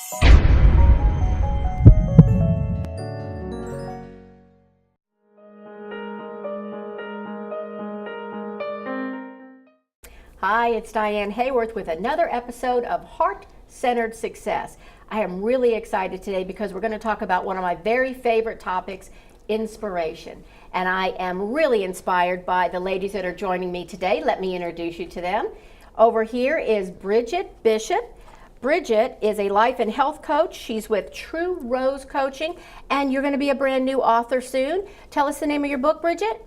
Hi, it's Diane Haworth with another episode of Heart-Centered Success. I am really excited today because we're going to talk about one of my very favorite topics, inspiration. And I am really inspired by the ladies that are joining me today. Let me introduce you to them. Over here is Bridget Bishop. Bridget is a life and health coach. She's with True Rose Coaching, and you're going to be a brand new author soon. Tell us the name of your book, Bridget.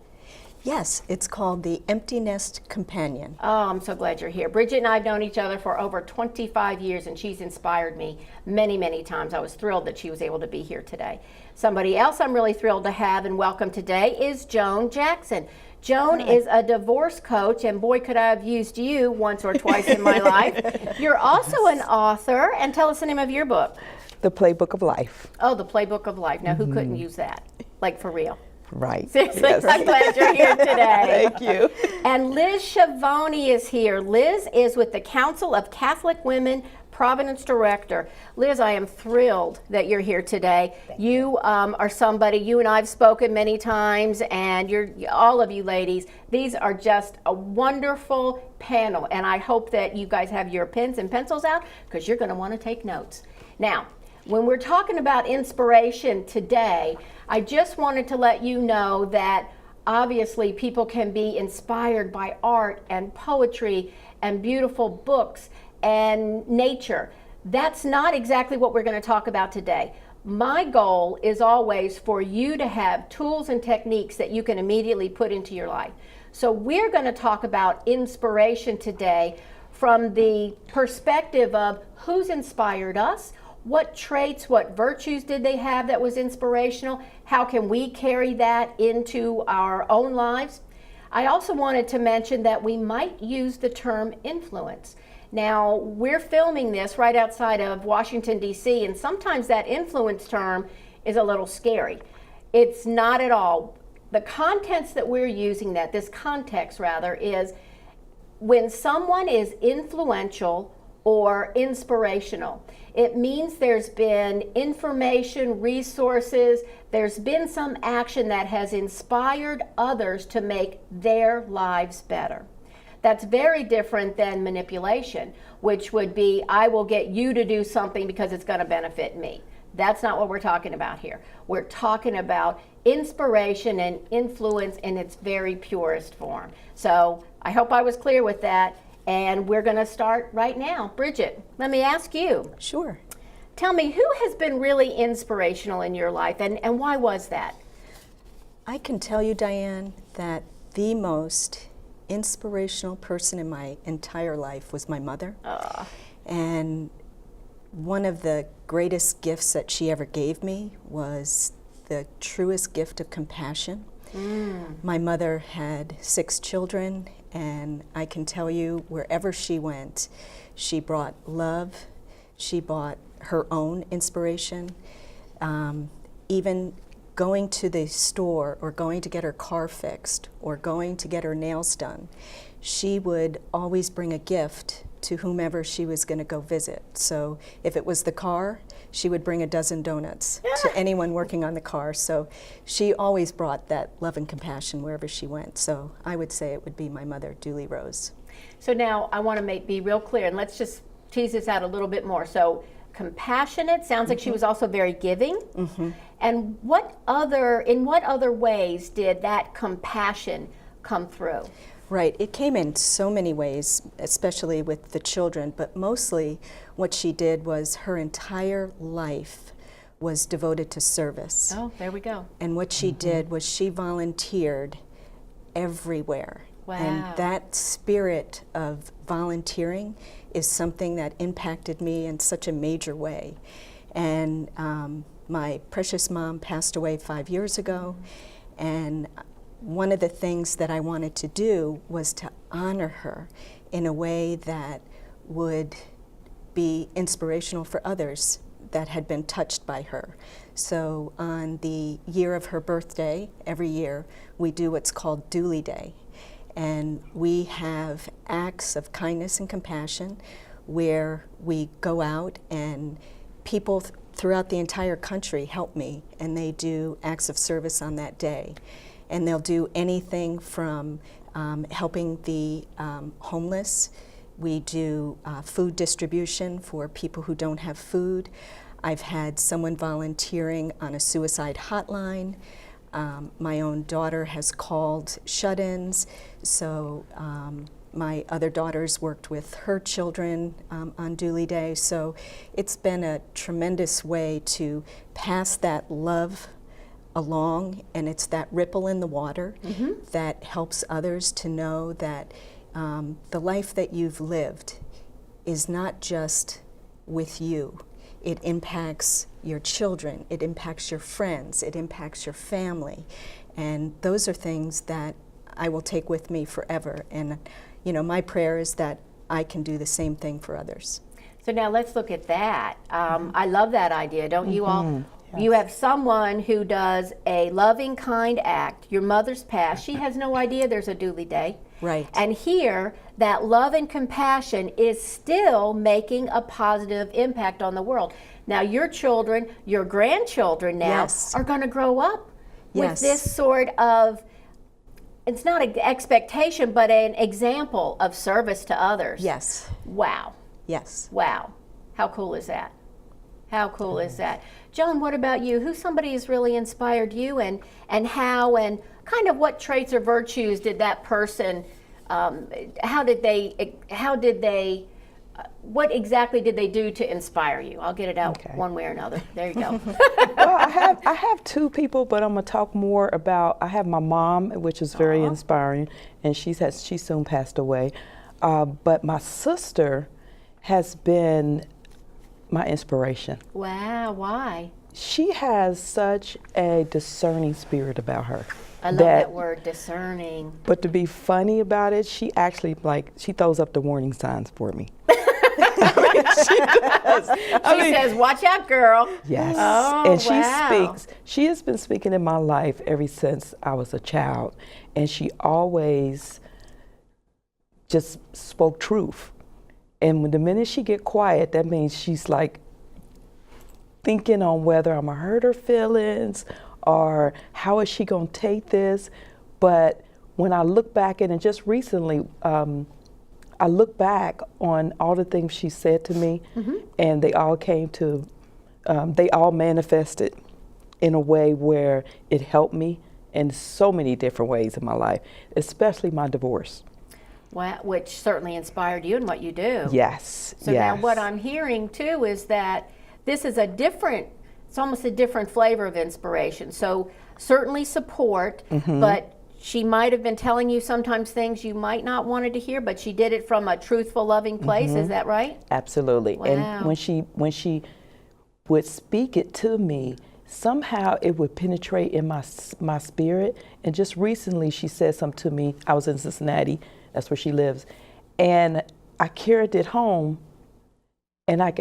Yes, it's called The Empty Nest Companion. Oh, I'm so glad you're here. Bridget and I have known each other for over 25 years, and she's inspired me many, many times. I was thrilled that she was able to be here today. Somebody else I'm really thrilled to have and welcome today is Joan Jackson. Joan is a divorce coach, and boy, could I have used you once or twice in my life. You're also an author, and tell us the name of your book. The Playbook of Life. Oh, The Playbook of Life. Now, who couldn't use that? Like, for real. Right. Seriously, Yes. I'm glad you're here today. Thank you. And Liz Schiavone is here. Liz is with the Council of Catholic Women, Providence Director. Liz, I am thrilled that you're here today. You are somebody, you and I have spoken many times, and all of you ladies, these are just a wonderful panel, and I hope that you guys have your pens and pencils out because you're going to want to take notes. Now, when we're talking about inspiration today, I just wanted to let you know that obviously people can be inspired by art and poetry and beautiful books and nature. That's not exactly what we're going to talk about today. My goal is always for you to have tools and techniques that you can immediately put into your life. So we're going to talk about inspiration today from the perspective of who's inspired us. What traits, what virtues did they have that was inspirational? How can we carry that into our own lives? I also wanted to mention that we might use the term influence. Now, we're filming this right outside of Washington, D.C., and sometimes that influence term is a little scary. It's not at all. The contents that we're using this context rather, is when someone is influential or inspirational. It means there's been information, resources, there's been some action that has inspired others to make their lives better. That's very different than manipulation, which would be, I will get you to do something because it's going to benefit me. That's not what we're talking about here. We're talking about inspiration and influence in its very purest form. So I hope I was clear with that. And we're going to start right now. Bridget, let me ask you. Sure. Tell me, who has been really inspirational in your life, and why was that? I can tell you, Diane, that the most inspirational person in my entire life was my mother. And one of the greatest gifts that she ever gave me was the truest gift of compassion. My mother had 6 children, and I can tell you, wherever she went, she brought love, she brought her own inspiration. Even going to the store or going to get her car fixed or going to get her nails done, she would always bring a gift to whomever she was going to go visit. So if it was the car, she would bring a dozen donuts to anyone working on the car. So she always brought that love and compassion wherever she went. So I would say it would be my mother, Julie Rose. So now I want to be real clear, and let's just tease this out a little bit more. So compassionate, sounds like she was also very giving. And in what other ways did that compassion come through? Right, it came in so many ways, especially with the children, but mostly what she did was her entire life was devoted to service. Oh, there we go. And what she did was she volunteered everywhere. Wow. And that spirit of volunteering is something that impacted me in such a major way. And my precious mom passed away 5 years ago, and one of the things that I wanted to do was to honor her in a way that would be inspirational for others that had been touched by her. So on the year of her birthday, every year, we do what's called Dooley Day. And we have acts of kindness and compassion where we go out and people throughout the entire country help me, and they do acts of service on that day. And they'll do anything from helping the homeless. We do food distribution for people who don't have food. I've had someone volunteering on a suicide hotline. My own daughter has called shut-ins, so my other daughters worked with her children on Dooley Day. So it's been a tremendous way to pass that love along, and it's that ripple in the water that helps others to know that the life that you've lived is not just with you. It impacts your children, it impacts your friends, it impacts your family, and those are things that I will take with me forever. And you know, my prayer is that I can do the same thing for others. So now let's look at that. I love that idea, don't you all? Yes. You have someone who does a loving, kind act. Your mother's passed. She has no idea there's a Dooley Day. Right. And here, that love and compassion is still making a positive impact on the world. Now, your children, your grandchildren now are going to grow up with this sort of, it's not an expectation, but an example of service to others. Yes. Wow. Yes. Wow. How cool is that? How cool is that? John, what about you? Who somebody has really inspired you, and how, and kind of what traits or virtues did that person, what exactly did they do to inspire you? I'll get it out one way or another. There you go. Well, I have two people, but I'm gonna talk more about, I have my mom, which is very inspiring, and she soon passed away. But my sister has been my inspiration. Wow, why? She has such a discerning spirit about her. I love that word, discerning. But to be funny about it, she actually, she throws up the warning signs for me. She does. She says, watch out, girl. Yes. Oh, and she has been speaking in my life ever since I was a child. And she always just spoke truth. And when the minute she get quiet, that means she's like thinking on whether I'm gonna hurt her feelings or how is she gonna take this. But when I look back at it, just recently, I look back on all the things she said to me, and they all came to, they all manifested in a way where it helped me in so many different ways in my life, especially my divorce. Wow, which certainly inspired you in what you do. Yes. So now what I'm hearing too is that this is it's almost a different flavor of inspiration. So certainly support, but she might have been telling you sometimes things you might not wanted to hear, but she did it from a truthful, loving place. Is that right? Absolutely. Wow. And when she would speak it to me, somehow it would penetrate in my spirit. And just recently she said something to me. I was in Cincinnati. That's where she lives. And I carried it home, and I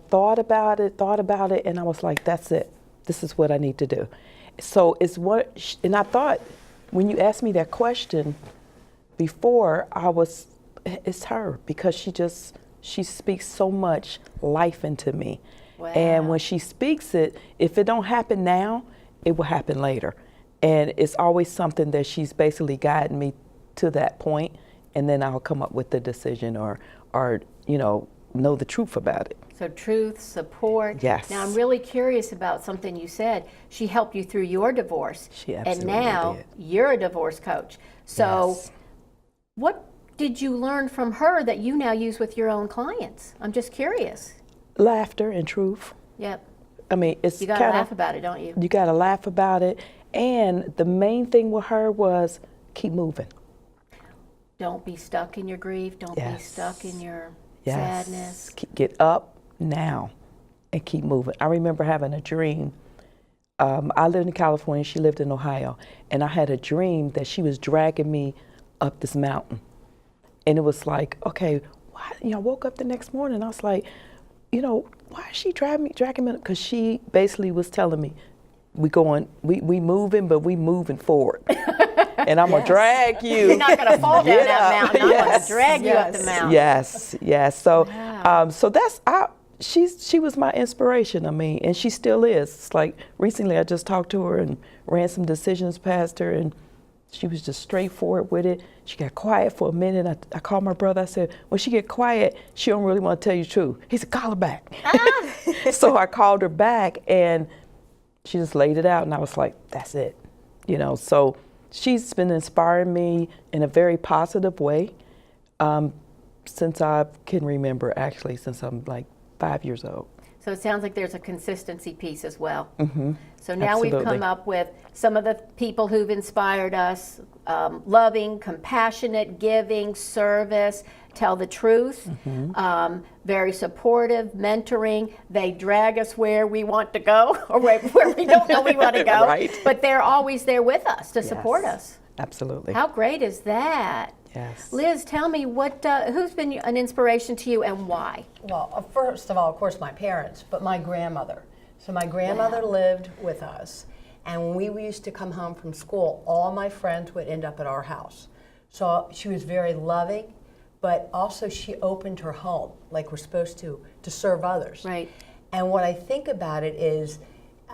thought about it, and I was like, that's it. This is what I need to do. So and I thought, when you asked me that question before, it's her, because she speaks so much life into me. Wow. And when she speaks it, if it don't happen now, it will happen later. And it's always something that she's basically guiding me to that point, and then I'll come up with the decision or know the truth about it. So truth, support. Yes. Now I'm really curious about something you said. She helped you through your divorce. She absolutely And now did. You're a divorce coach. So what did you learn from her that you now use with your own clients? I'm just curious. Laughter and truth. Yep. I mean, it's you gotta laugh about it, don't you? You gotta laugh about it. And the main thing with her was keep moving. Don't be stuck in your grief. Don't be stuck in your sadness. Get up now and keep moving. I remember having a dream. I lived in California, she lived in Ohio, and I had a dream that she was dragging me up this mountain. And it was like, okay, why? I woke up the next morning, I was like, why is she dragging me up? Because she basically was telling me, we moving, but we moving forward. And I'm gonna drag you. You're not gonna fall down that mountain. I'm gonna drag you up the mountain. Yes. So, so she was my inspiration. I mean, and she still is. It's like recently I just talked to her and ran some decisions past her, and she was just straightforward with it. She got quiet for a minute. I called my brother. I said, when she get quiet, she don't really want to tell you the truth. He said, call her back. So I called her back, and she just laid it out, and I was like, that's it. You know, so she's been inspiring me in a very positive way since I can remember, actually, since I'm like 5 years old. So it sounds like there's a consistency piece as well. Mm-hmm. So now we've Absolutely. come up with some of the people who've inspired us: loving, compassionate, giving, service, tell the truth, very supportive, mentoring. They drag us where we want to go or where we don't know we want to go, Right. but they're always there with us to support Yes. us. Absolutely. How great is that? Yes. Liz, tell me who's been an inspiration to you and why? Well, first of all, of course, my parents, but my grandmother. So my grandmother lived with us, and when we used to come home from school, all my friends would end up at our house. So she was very loving, but also she opened her home, like we're supposed to serve others. Right. And what I think about it is,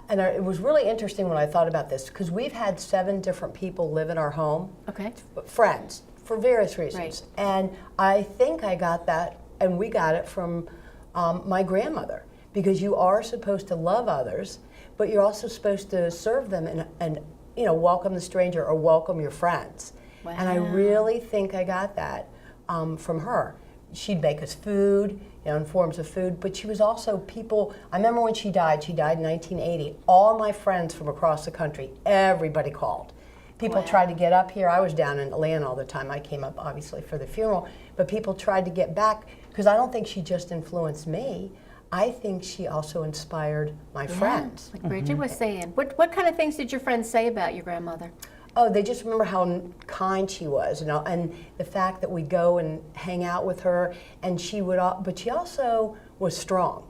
and it was really interesting when I thought about this, because we've had 7 different people live in our home, Okay. friends, for various reasons. Right. And I think I got that, and we got it from my grandmother, because you are supposed to love others, but you're also supposed to serve them and you know, welcome the stranger or welcome your friends. Wow. And I really think I got that from her. She'd make us food, you know, in forms of food, but she was also people. I remember when she died in 1980, all my friends from across the country, everybody called. People Wow. tried to get up here. I was down in Atlanta all the time. I came up, obviously, for the funeral, but people tried to get back, because I don't think she just influenced me. I think she also inspired my friends. Like Bridget was saying. What kind of things did your friends say about your grandmother? Oh, they just remember how kind she was, you know, and the fact that we go and hang out with her, and she would, but she also was strong.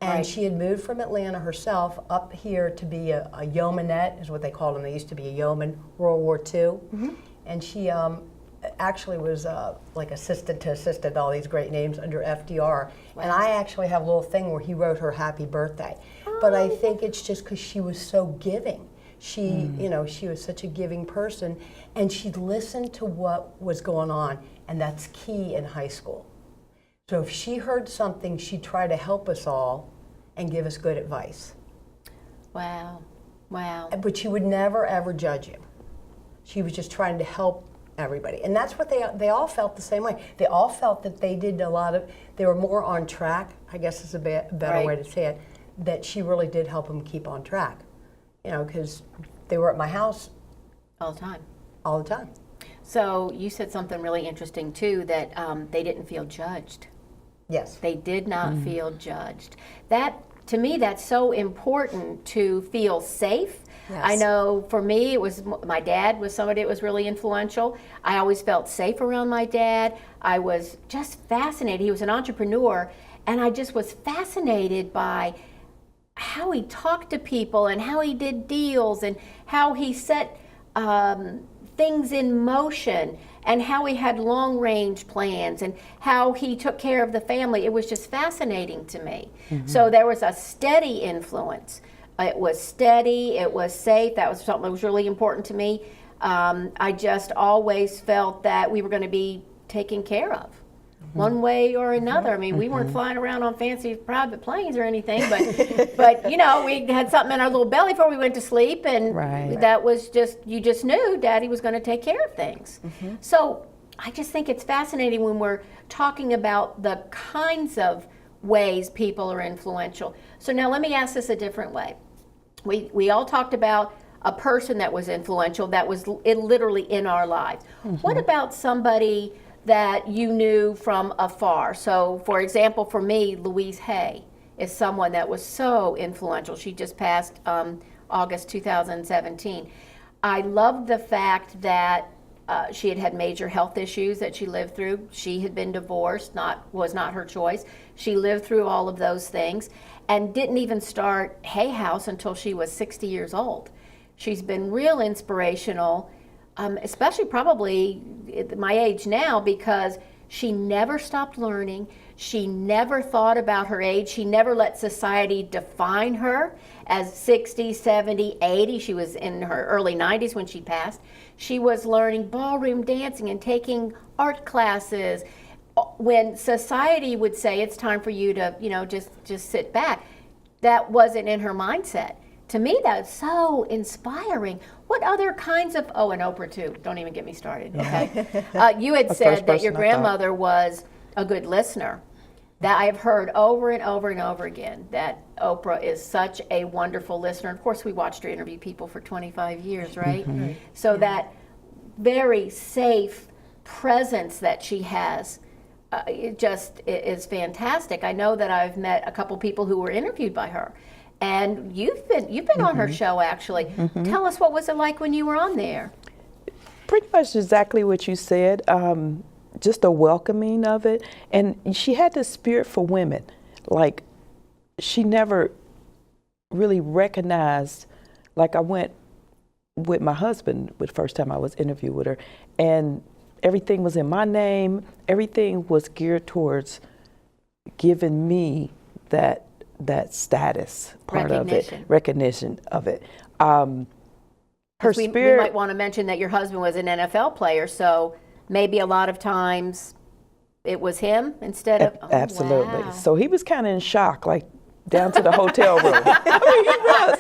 And Right. she had moved from Atlanta herself up here to be a yeomanette, is what they called them. They used to be a yeoman, World War II. And she actually was like assistant to assistant, all these great names under FDR. And I actually have a little thing where he wrote her happy birthday. But I think it's just because she was so giving. She, you know, she was such a giving person, and she'd listen to what was going on, and that's key in high school. So if she heard something, she'd try to help us all and give us good advice. Wow. Wow. But she would never, ever judge you. She was just trying to help everybody. And that's what they all felt the same way. They all felt that they did they were more on track, I guess is a better Right. way to say it, that she really did help them keep on track. You know, because they were at my house All the time. all the time. So you said something really interesting too, that they didn't feel judged. Yes. They did not feel judged. That, to me, that's so important, to feel safe. Yes. I know for me, it was my dad was somebody that was really influential. I always felt safe around my dad. I was just fascinated. He was an entrepreneur, and I just was fascinated by how he talked to people and how he did deals and how he set things in motion and how he had long range plans and how he took care of the family. It was just fascinating to me. So there was a steady influence. It was steady, it was safe. That was something that was really important to me. I just always felt that we were going to be taken care of, one way or another. I mean, we weren't flying around on fancy private planes or anything, but you know, we had something in our little belly before we went to sleep, and Right. that was just, you just knew Daddy was going to take care of things. So I just think it's fascinating when we're talking about the kinds of ways people are influential. So now let me ask this a different way. We all talked about a person that was influential, that was literally in our lives. What about somebody that you knew from afar? So, for example, for me, Louise Hay is someone that was so influential. She just passed August 2017. I loved the fact that she had had major health issues that she lived through. She had been divorced, was not her choice. She lived through all of those things and didn't even start Hay House until she was 60 years old. She's been real inspirational, especially probably at my age now, because she never stopped learning. She never thought about her age. She never let society define her as 60, 70, 80. She was in her early 90s when she passed. She was learning ballroom dancing and taking art classes. When society would say it's time for you to, just sit back, that wasn't in her mindset. To me, that's so inspiring. What other kinds of, and Oprah too, don't even get me started, okay? You had said that your grandmother was a good listener. That I have heard over and over and over again, that Oprah is such a wonderful listener. Of course, we watched her interview people for 25 years, right? Mm-hmm. So that very safe presence that she has, it just is fantastic. I know that I've met a couple people who were interviewed by her. And you've been on her show, actually. Tell us, what was it like when you were on there? Pretty much exactly what you said, just a welcoming of it. And she had this spirit for women. Like, she never really recognized, like I went with my husband the first time I was interviewed with her, and everything was in my name. Everything was geared towards giving me that status part of it, recognition of it. Her we spirit. might want to mention that your husband was an NFL player, so maybe a lot of times it was him instead of. Absolutely. Wow. So he was kind of in shock, like down to the hotel room. I mean, he was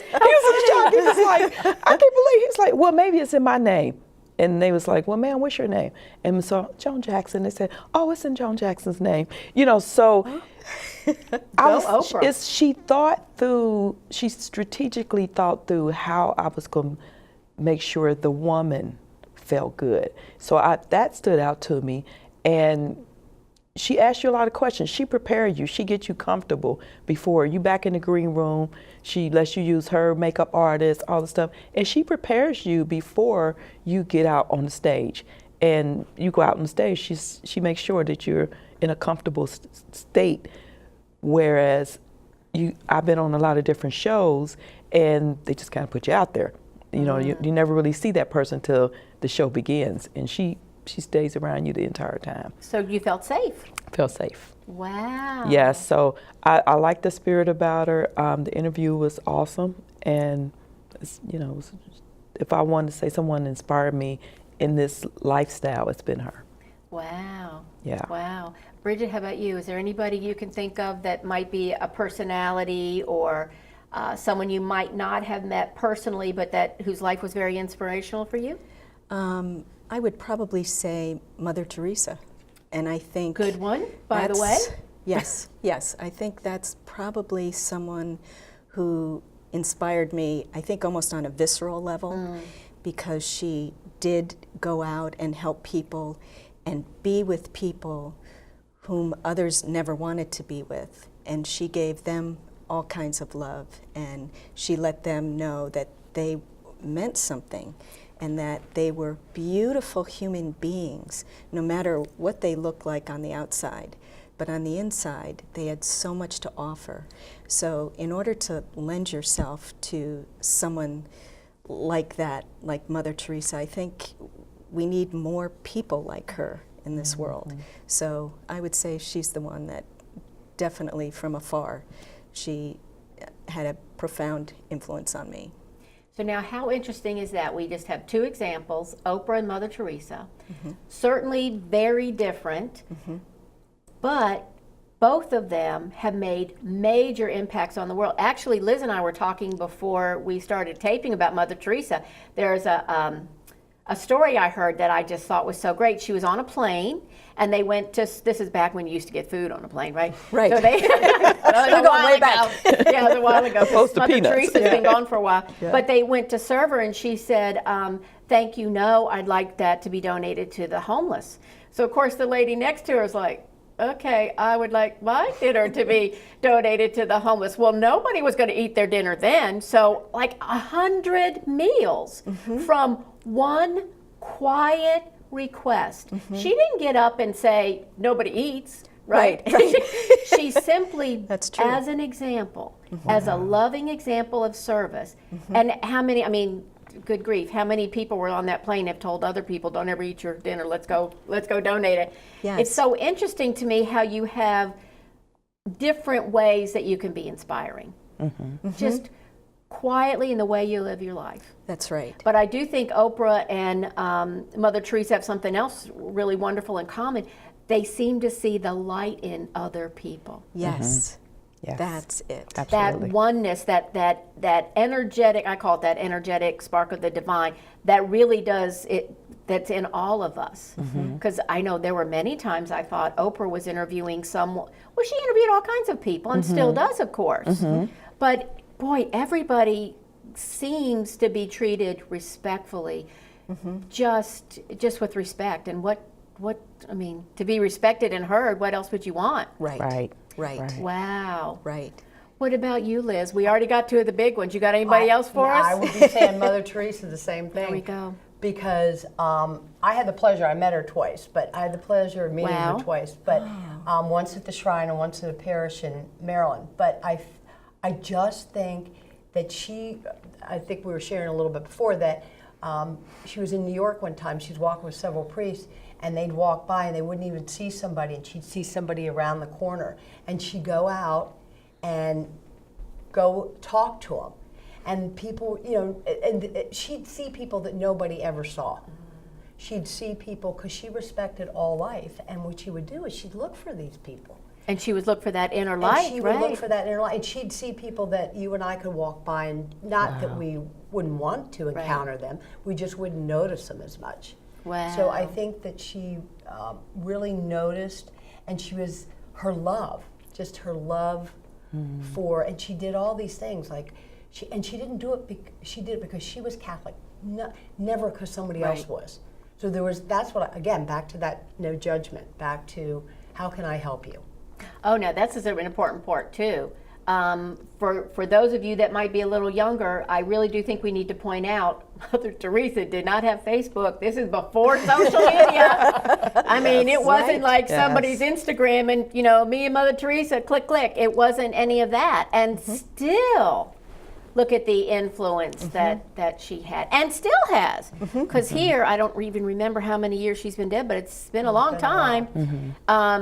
in shock. He was like, I can't believe. He's like, well, maybe it's in my name. And they was like, well, ma'am, what's your name? And so Joan Jackson. They said, oh, it's in Joan Jackson's name. So. She strategically thought through how I was going to make sure the woman felt good. So that stood out to me. And she asked you a lot of questions. She prepared you. She gets you comfortable before you back in the green room. She lets you use her makeup artist, all the stuff. And she prepares you before you get out on the stage. And you go out on the stage, she makes sure that you're in a comfortable state. Whereas I've been on a lot of different shows, and they just kind of put you out there. You never really see that person till the show begins, and she stays around you the entire time. So you felt safe? Felt safe. Wow. Yeah, so I like the spirit about her. The interview was awesome, and if I wanted to say someone inspired me in this lifestyle, it's been her. Wow. Yeah. Wow. Bridget, how about you? Is there anybody you can think of that might be a personality or someone you might not have met personally, but whose life was very inspirational for you? I would probably say Mother Teresa. And I think good one, by the way. Yes. I think that's probably someone who inspired me, I think almost on a visceral level, because she did go out and help people and be with people whom others never wanted to be with. And she gave them all kinds of love, and she let them know that they meant something and that they were beautiful human beings, no matter what they looked like on the outside. But on the inside, they had so much to offer. So in order to lend yourself to someone like that, like Mother Teresa, I think we need more people like her in this world. So I would say she's the one that definitely from afar, she had a profound influence on me. So now how interesting is that? We just have two examples, Oprah and Mother Teresa. Certainly very different, but both of them have made major impacts on the world. Actually, Liz and I were talking before we started taping about Mother Teresa. There's a story I heard that I just thought was so great. She was on a plane, and they went to, this is back when you used to get food on a plane, right? Right. So they, we're going way back. Yeah, it was a while ago. Mother Teresa's been gone for a while. Yeah. But they went to serve her, and she said, thank you, no, I'd like that to be donated to the homeless. So, of course, the lady next to her is like, okay, I would like my dinner to be donated to the homeless. Well, nobody was going to eat their dinner then, so like 100 meals from one quiet request. She didn't get up and say, nobody eats, right? She simply, as an example, as a loving example of service. And how many, I mean, good grief, how many people were on that plane have told other people, don't ever eat your dinner, let's go donate it. Yes. It's so interesting to me how you have different ways that you can be inspiring. Just quietly in the way you live your life. That's right. But I do think Oprah and Mother Teresa have something else really wonderful in common. They seem to see the light in other people. Yes. Yes. That's it. Absolutely. That oneness, that energetic, I call it that energetic spark of the divine, that really does it, that's in all of us. Because I know there were many times I thought Oprah was interviewing someone, well, she interviewed all kinds of people and still does, of course. But boy, everybody seems to be treated respectfully, just with respect. And what I mean, to be respected and heard, what else would you want? Right. Right. Right. Right. Wow. Right. What about you, Liz? We already got two of the big ones. You got anybody else for us? I would be saying Mother Teresa the same thing. There we go. Because I had the pleasure, I met her twice, but I had the pleasure of meeting Wow. her twice. But once at the shrine and once at a parish in Maryland. But I just think that I think we were sharing a little bit before that she was in New York one time. She was walking with several priests, and they'd walk by and they wouldn't even see somebody, and she'd see somebody around the corner, and she'd go out and go talk to them. And people, and she'd see people that nobody ever saw. She'd see people because she respected all life, and what she would do is she'd look for these people. And she would look for that inner light, And she would right? look for that inner light, and she'd see people that you and I could walk by, and not that we wouldn't want to encounter them, we just wouldn't notice them as much. Wow. So I think that she really noticed, and her love for, and she did all these things like, she didn't do it. She did it because she was Catholic, never because somebody else was. So that's what again, back to that no judgment, back to how can I help you. Oh no, that's an important part too. For those of you that might be a little younger, I really do think we need to point out Mother Teresa did not have Facebook. This is before social media. I mean, it wasn't like somebody's Instagram and me and Mother Teresa, click, click. It wasn't any of that. And still, look at the influence that she had and still has. Because here, I don't even remember how many years she's been dead, but it's been a long time.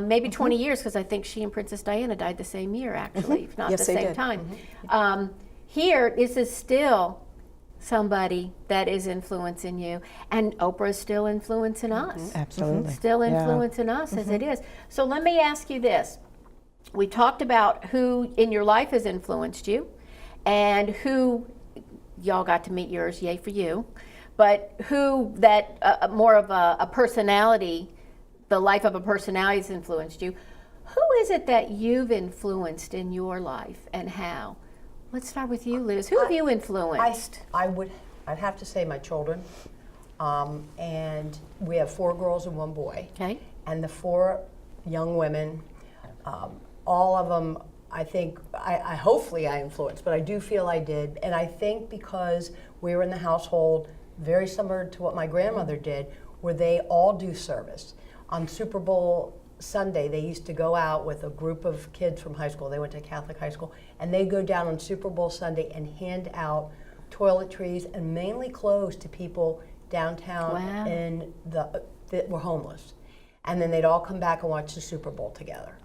Maybe 20 years, because I think she and Princess Diana died the same year, actually, if not Yes, the they same did. time. Here, this is still somebody that is influencing you. And Oprah is still influencing us. Absolutely. Still Yeah. influencing us as it is. So let me ask you this. We talked about who in your life has influenced you, and who, y'all got to meet yours, yay for you, but who that more of a personality, the life of a personality has influenced you. Who is it that you've influenced in your life, and how? Let's start with you, Liz. Who have you influenced? I'd have to say my children, and we have 4 girls and 1 boy. Okay. And the 4 young women, all of them, I think, hopefully I influenced, but I do feel I did. And I think because we were in the household very similar to what my grandmother did, where they all do service. On Super Bowl Sunday, they used to go out with a group of kids from high school. They went to Catholic high school, and they go down on Super Bowl Sunday and hand out toiletries and mainly clothes to people downtown that were homeless. And then they'd all come back and watch the Super Bowl together.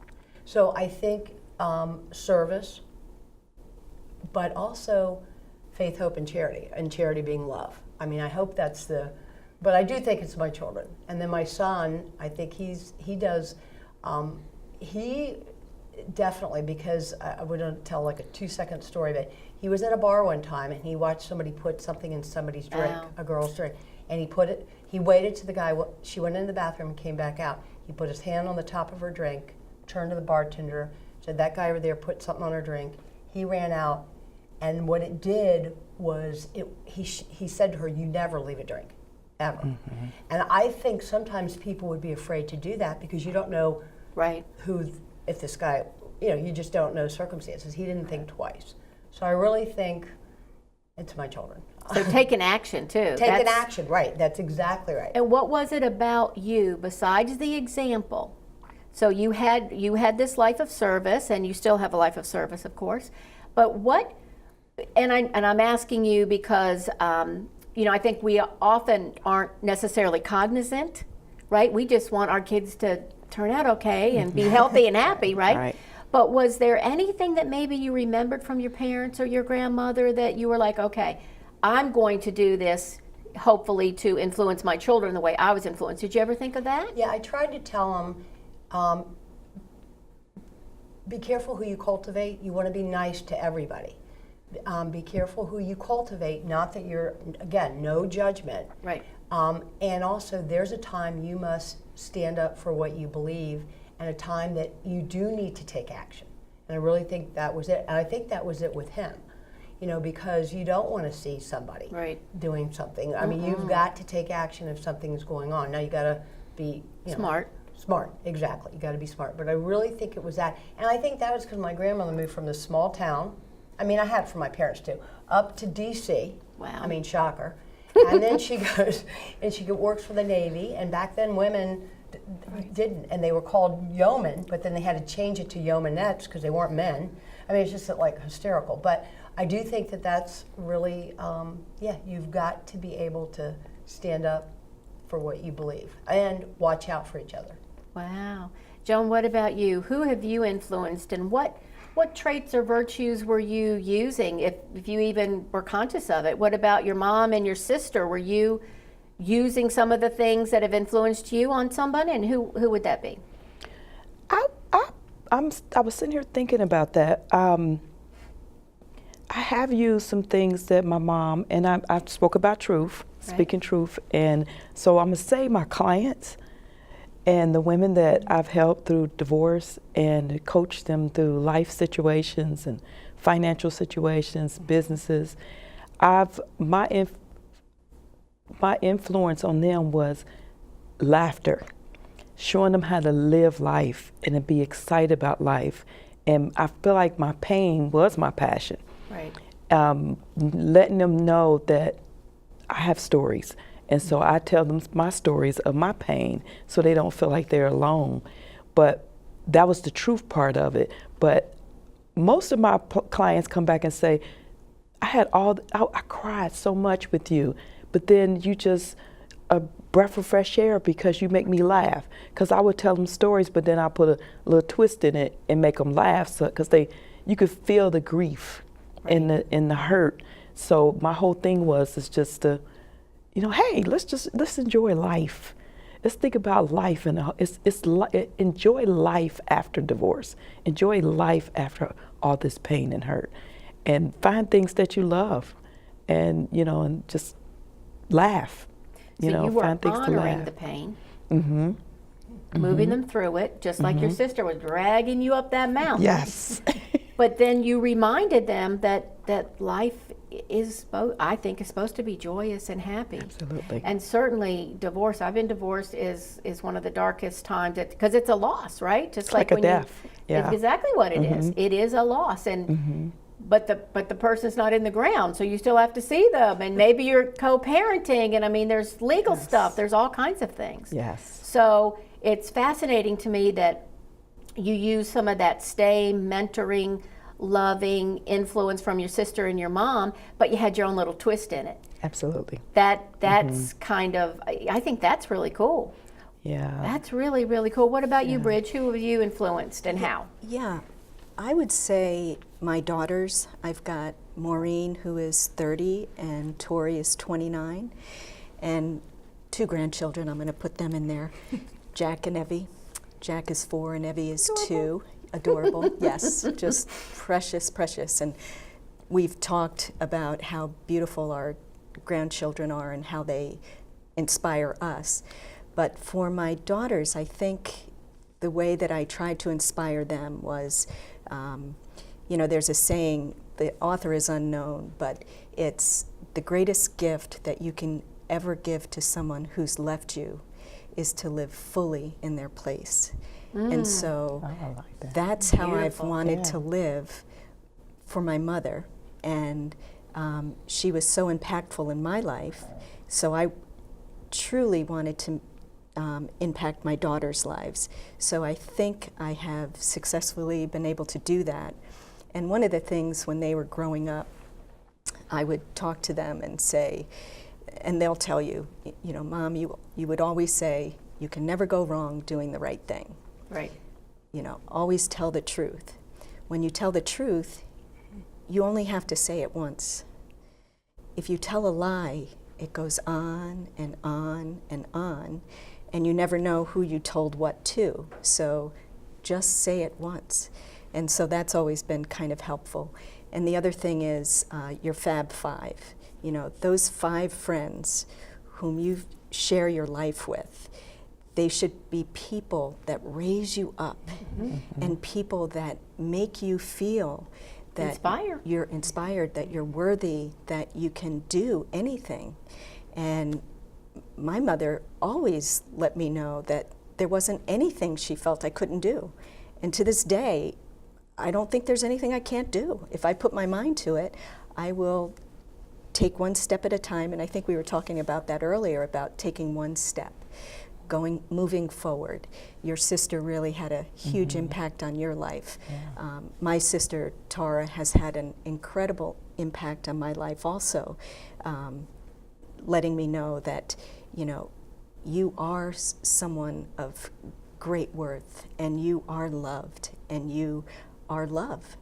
So I think service, but also faith, hope, and charity being love. I mean, I hope that's but I do think it's my children. And then my son, I think he definitely, because I wouldn't tell like a 2-second story, but he was at a bar one time and he watched somebody put something in somebody's drink, a girl's drink, and he waited to the guy, she went in the bathroom and came back out. He put his hand on the top of her drink, turned to the bartender, said, "That guy over there put something on her drink." He ran out, and what it did was he said to her, "You never leave a drink, ever." And I think sometimes people would be afraid to do that because you don't know if this guy, you just don't know circumstances. He didn't think twice. So I really think it's my children. So taking action too. Taking action, right? That's exactly right. And what was it about you besides the example? So you had this life of service, and you still have a life of service, of course. But what? And I'm asking you because I think we often aren't necessarily cognizant, right? We just want our kids to turn out okay and be healthy and happy, right? But was there anything that maybe you remembered from your parents or your grandmother that you were like, okay, I'm going to do this, hopefully to influence my children the way I was influenced? Did you ever think of that? Yeah, I tried to tell them, be careful who you cultivate. You want to be nice to everybody. Be careful who you cultivate, not that you're, again, no judgment. Right. And also, there's a time you must stand up for what you believe, and a time that you do need to take action. And I really think that was it. And I think that was it with him, you know, because you don't want to see somebody doing something. I mean, you've got to take action if something's going on. Now, you got to be smart. Smart, exactly. You got to be smart. But I really think it was that. And I think that was because my grandmother moved from this small town. I mean, I had it from my parents too, up to D.C. Wow. I mean, shocker. And then she goes, and she works for the Navy. And back then, women didn't, and they were called yeomen, but then they had to change it to yeomanettes because they weren't men. I mean, it's just like hysterical. But I do think that that's really, yeah, you've got to be able to stand up for what you believe and watch out for each other. Wow. Joan, what about you? Who have you influenced, and what traits or virtues were you using, if you even were conscious of it? What about your mom and your sister? Were you using some of the things that have influenced you on somebody, and who would that be? I was sitting here thinking about that. I have used some things that my mom, and I spoke about truth, speaking truth, and so I'm gonna say my clients and the women that I've helped through divorce and coached them through life situations and financial situations, businesses. My influence on them was laughter, showing them how to live life and to be excited about life. And I feel like my pain was my passion. Right. Letting them know that I have stories. And so I tell them my stories of my pain so they don't feel like they're alone. But that was the truth part of it. But most of my clients come back and say, I cried so much with you, but then you just a breath of fresh air because you make me laugh. Because I would tell them stories, but then I put a little twist in it and make them laugh, so because you could feel the grief and the hurt. So my whole thing is just to, hey, let's enjoy life. Let's think about life, and enjoy life after divorce. Enjoy life after all this pain and hurt, and find things that you love, and and just laugh. So you were find things to honoring laugh. the pain, Mm-hmm. moving them through it, just like your sister was dragging you up that mountain. Yes. But then you reminded them that life is, I think, is supposed to be joyous and happy. Absolutely. And certainly divorce, I've been divorced, is one of the darkest times, because it's a loss, right? Just like a death. It's exactly what it is. It is a loss, and but the person's not in the ground, so you still have to see them, and maybe you're co-parenting, and I mean, there's legal stuff, there's all kinds of things. Yes. So it's fascinating to me that you use some of that mentoring, loving influence from your sister and your mom, but you had your own little twist in it. Absolutely. That's kind of, I think that's really cool. Yeah. That's really, really cool. What about you, Bridge? Who have you influenced and how? Yeah, I would say my daughters. I've got Maureen, who is 30, and Tori is 29, and 2 grandchildren. I'm going to put them in there, Jack and Evie. Jack is 4 and Evie is 2. Adorable, yes, just precious, precious. And we've talked about how beautiful our grandchildren are and how they inspire us. But for my daughters, I think the way that I tried to inspire them was, there's a saying, the author is unknown, but it's the greatest gift that you can ever give to someone who's left you is to live fully in their place. And so I like that. that's how Beautiful. I've wanted to live for my mother. And she was so impactful in my life. So I truly wanted to impact my daughters' lives. So I think I have successfully been able to do that. And one of the things when they were growing up, I would talk to them and say, and they'll tell you, Mom, you would always say, you can never go wrong doing the right thing. Right. Always tell the truth. when you tell the truth, you only have to say it once. If you tell a lie, it goes on and on and on, and you never know who you told what to. So just say it once. And so that's always been kind of helpful. And the other thing is your Fab Five. You know, those 5 friends whom you share your life with, they should be people that raise you up and people that make you feel that you're inspired, that you're worthy, that you can do anything. And my mother always let me know that there wasn't anything she felt I couldn't do. And to this day, I don't think there's anything I can't do. If I put my mind to it, I will take one step at a time. And I think we were talking about that earlier, about taking one step, moving forward. Your sister really had a huge impact on your life. Yeah. My sister, Tara, has had an incredible impact on my life also, letting me know that, you know, you are someone of great worth, and you are loved, and you are love.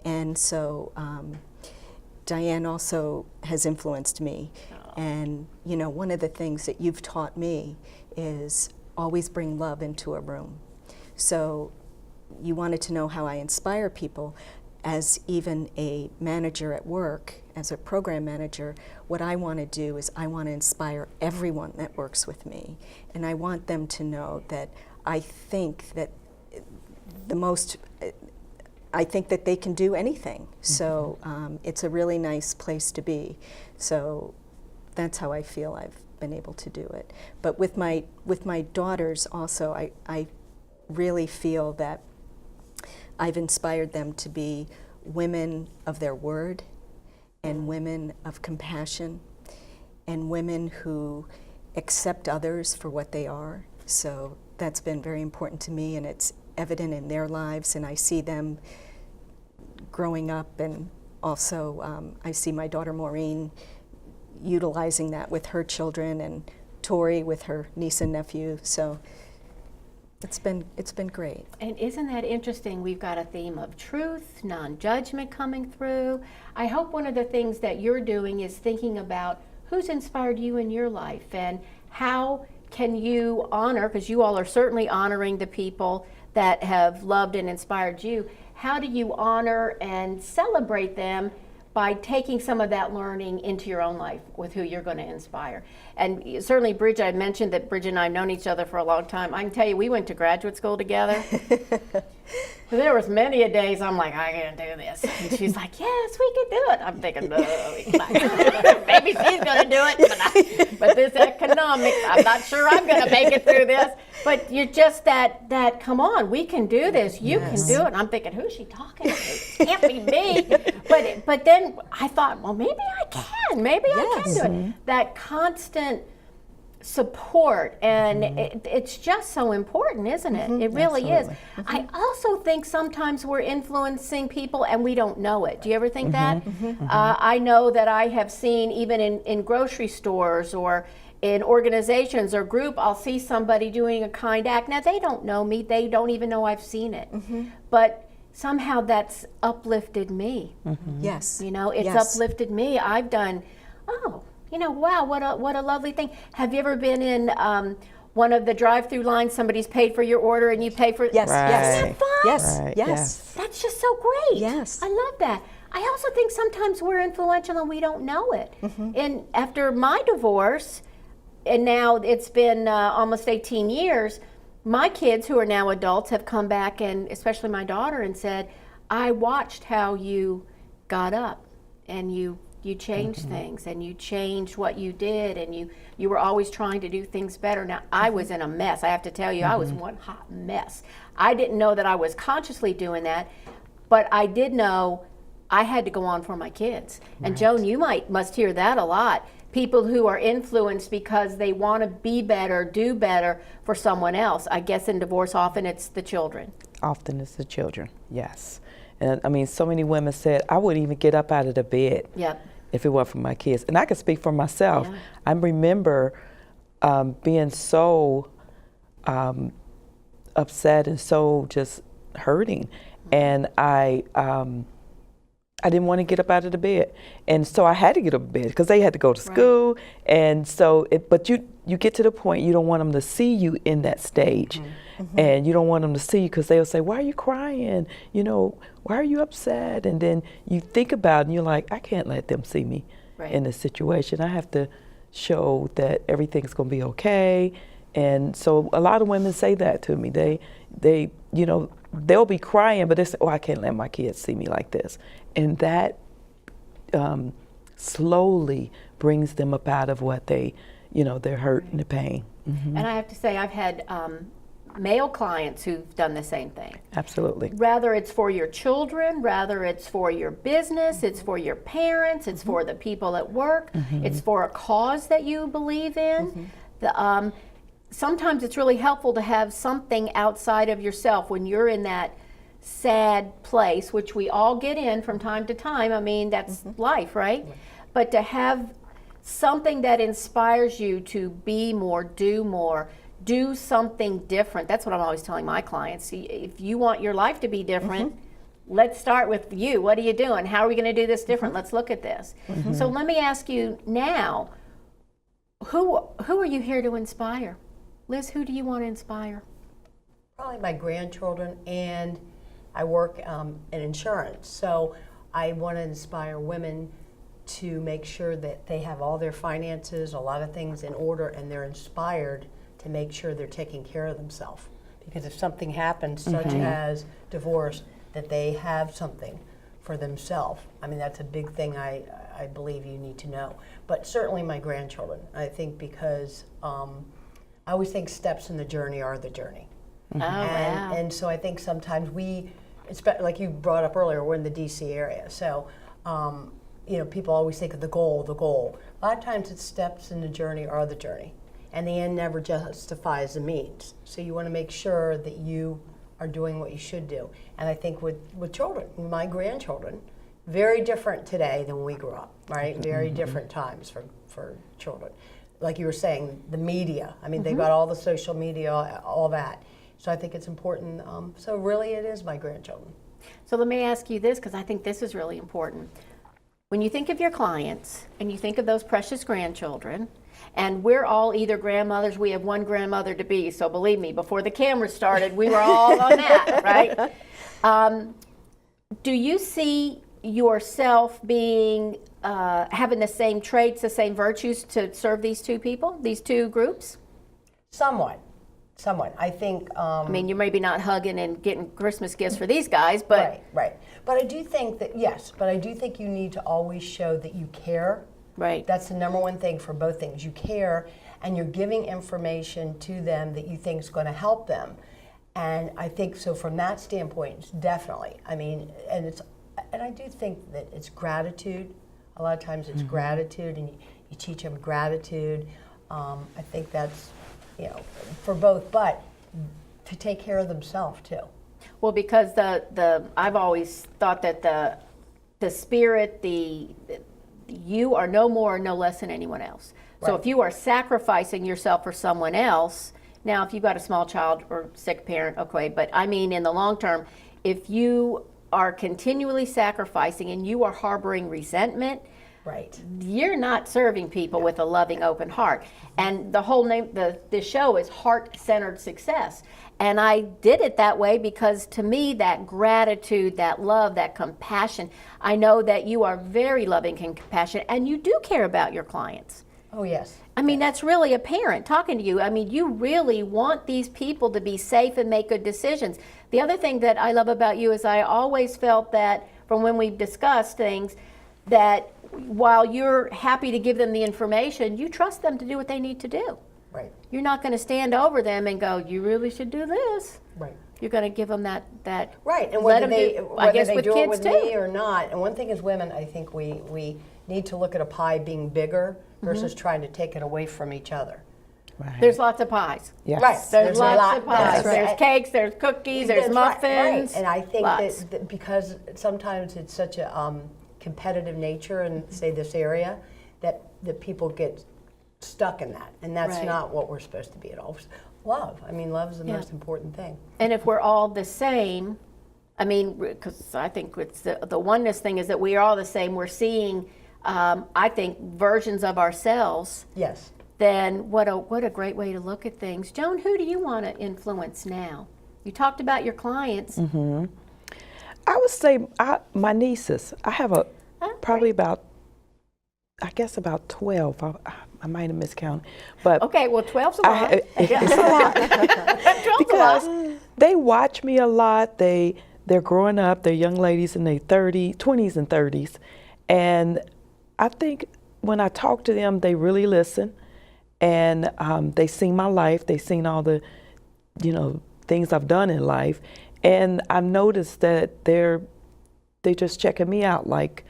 And so Diane also has influenced me. And, you know, one of the things that you've taught me is always bring love into a room. So you wanted to know how I inspire people. As even a manager at work, as a program manager, what I want to do is I want to inspire everyone that works with me. And I want them to know that I think that I think that they can do anything. So it's a really nice place to be. So that's how I feel I've been able to do it. But with my daughters also, I really feel that I've inspired them to be women of their word, and women of compassion, and women who accept others for what they are. So that's been very important to me, and it's evident in their lives, and I see them growing up, and also I see my daughter Maureen utilizing that with her children, and Tori with her niece and nephew. So it's been great. And isn't that interesting? We've got a theme of truth, non-judgment coming through. I hope one of the things that you're doing is thinking about who's inspired you in your life, and how can you honor, because you all are certainly honoring the people that have loved and inspired you. How do you honor and celebrate them by taking some of that learning into your own life with who you're going to inspire? And certainly, Bridget, I mentioned that Bridget and I have known each other for a long time. I can tell you, we went to graduate school together. There was many a days I'm like, I can't do this. And she's like, yes, we can do it. I'm thinking, no, maybe she's going to do it, but this economics, I'm not sure I'm going to make it through this. But you're just that, come on, we can do this. You can do it. And I'm thinking, who's she talking to? Can't be me. But then I thought, well, maybe I can. Maybe I can do it. That constant support, and it's just so important, isn't it? It really is. I also think sometimes we're influencing people and we don't know it. Do you ever think that? I know that I have seen, even in grocery stores or in organizations or group, I'll see somebody doing a kind act. Now, they don't know me. They don't even know I've seen it. But somehow that's uplifted me. Yes. You know, it's uplifted me. I've done, you know, wow, what a lovely thing. Have you ever been in one of the drive-through lines, somebody's paid for your order and you pay for it? Yes, yes. Isn't that fun? Yes, Right, yes. That's just so great. Yes. I love that. I also think sometimes we're influential and we don't know it. And after my divorce, and now it's been almost 18 years, my kids, who are now adults, have come back, and especially my daughter, and said, I watched how you got up and you changed things, and you changed what you did, and you were always trying to do things better. Now, I was in a mess. I have to tell you, I was one hot mess. I didn't know that I was consciously doing that, but I did know I had to go on for my kids. And Joan, you must hear that a lot. People who are influenced because they want to be better, do better for someone else. I guess in divorce, often it's the children. Often it's the children, yes. And I mean, so many women said, I wouldn't even get up out of the bed if it weren't for my kids. And I can speak for myself. I remember being so upset and so just hurting. and I didn't want to get up out of the bed, and so I had to get up out of bed because they had to go to school, and so but you get to the point you don't want them to see you in that stage, and you don't want them to see you because they'll say, "Why are you crying? You know, why are you upset?" And then you think about it, and you're like, "I can't let them see me in this situation. I have to show that everything's going to be okay." And so a lot of women say that to me. They you know, they'll be crying, but they say, "Oh, I can't let my kids see me like this." And that slowly brings them up out of what they, you know, their hurt and the pain. And I have to say, I've had male clients who've done the same thing. Absolutely. Rather it's for your children, rather it's for your business, it's for your parents, it's for the people at work, it's for a cause that you believe in. Sometimes it's really helpful to have something outside of yourself when you're in that sad place, which we all get in from time to time. I mean, that's life, right? But to have something that inspires you to be more, do something different. That's what I'm always telling my clients. See, if you want your life to be different, let's start with you. What are you doing? How are we going to do this different? Let's look at this. So let me ask you now, who are you here to inspire? Liz, who do you want to inspire? Probably my grandchildren, and I work in insurance, so I want to inspire women to make sure that they have all their finances, a lot of things in order, and they're inspired to make sure they're taking care of themselves. Because if something happens, such as divorce, that they have something for themselves. I mean, that's a big thing I believe you need to know. But certainly my grandchildren, I think, because I always think steps in the journey are the journey. And so I think sometimes like you brought up earlier, we're in the DC area. So, you know, people always think of the goal. A lot of times it's steps in the journey are the journey. And the end never justifies the means. So you want to make sure that you are doing what you should do. And I think with children, my grandchildren, very different today than when we grew up, right? Very different times for children. Like you were saying, the media. I mean, they've got all the social media, all that. So I think it's important. So really it is my grandchildren. So let me ask you this, because I think this is really important. When you think of your clients and you think of those precious grandchildren, and we're all either grandmothers, we have one grandmother to be, so believe me, before the camera started, we were all on that, right? Do you see yourself being, having the same traits, the same virtues to serve these two people, these two groups? Somewhat. I think. I mean, you're maybe not hugging and getting Christmas gifts for these guys, but. Right. But I do think that, yes, but I do think you need to always show that you care. Right. That's the number one thing for both things. You care, and you're giving information to them that you think is going to help them. And I think, so from that standpoint, definitely. I mean, and I do think that it's gratitude. A lot of times it's gratitude, and you teach them gratitude. I think that's, you know, for both, but to take care of themselves too. Well, because I've always thought that the spirit, you are no more or no less than anyone else. So if you are sacrificing yourself for someone else, now if you've got a small child or sick parent, okay, but I mean in the long term, if you are continually sacrificing and you are harboring resentment, you're not serving people with a loving, open heart. And the whole name, the show is Heart-Centered Success. And I did it that way because to me, that gratitude, that love, that compassion, I know that you are very loving and compassionate, and you do care about your clients. Oh, yes. I mean, that's really apparent talking to you. I mean, you really want these people to be safe and make good decisions. The other thing that I love about you is I always felt that from when we've discussed things, that while you're happy to give them the information, you trust them to do what they need to do. Right. You're not going to stand over them and go, you really should do this. Right. You're going to give them that right. And let whether them they, do, whether I guess they with do kids it with too. me or not. And one thing is women, I think we need to look at a pie being bigger versus trying to take it away from each other. Right. There's lots of pies. Yes. Right. There's lots of pies. That's right. There's cakes, there's cookies, there's That's muffins. Right. And I think lots. that because sometimes it's such a competitive nature in, say, this area, that people get stuck in that. And that's Right. not what we're supposed to be at all. Love. I mean, love is the most important thing. And if we're all the same, I mean, because I think it's the oneness thing is that we are all the same. We're seeing, I think, versions of ourselves. Yes. Then what a great way to look at things. Joan, who do you want to influence now? You talked about your clients. Mm-hmm. I would say my nieces. I have probably about, I guess about 12. I might have miscounted, but okay, well, 12's a lot. It's a lot 12's because a lot. they watch me a lot. They're growing up. They're young ladies in their 20s and 30s, and I think when I talk to them, they really listen, and they seen my life. They seen all the, things I've done in life, and I've noticed that they're just checking me out. Like,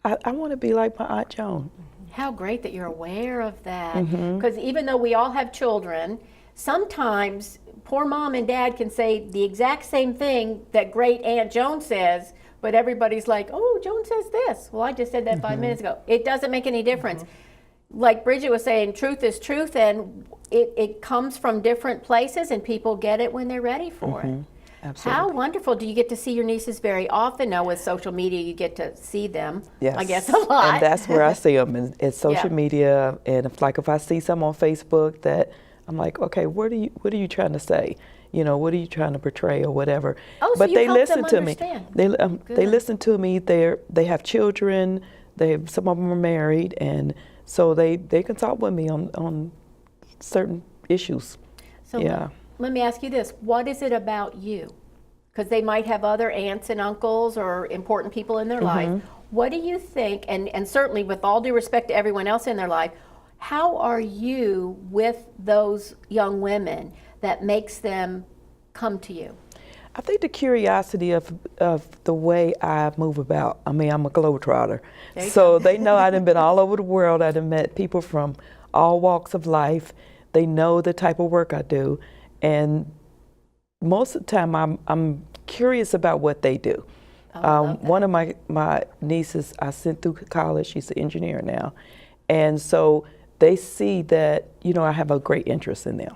I want to be like my Aunt Joan. How great that you're aware of that. Because even though we all have children, sometimes poor mom and dad can say the exact same thing that great Aunt Joan says, but everybody's like, oh, Joan says this. Well, I just said that 5 minutes ago. It doesn't make any difference. Like Bridget was saying, truth is truth, and it comes from different places, and people get it when they're ready for it. Absolutely. How wonderful. Do you get to see your nieces very often? Now with social media, you get to see them, Yes. I guess, a lot. And that's where I see them, in social Yeah. media. And if I see some on Facebook that I'm like, okay, what are you trying to say? What are you trying to portray or whatever? Oh, so but you they help listen them to me. understand. They listen to me. They have children. Some of them are married, and so they consult with me on certain issues. So yeah. let me ask you this. What is it about you? Because they might have other aunts and uncles or important people in their life. What do you think, and certainly with all due respect to everyone else in their life, how are you with those young women that makes them come to you? I think the curiosity of the way I move about. I mean, I'm a globetrotter. So they know I done been all over the world. I done met people from all walks of life. They know the type of work I do. And most of the time I'm curious about what they do. One of my nieces I sent through college. She's an engineer now. And so they see that, I have a great interest in them.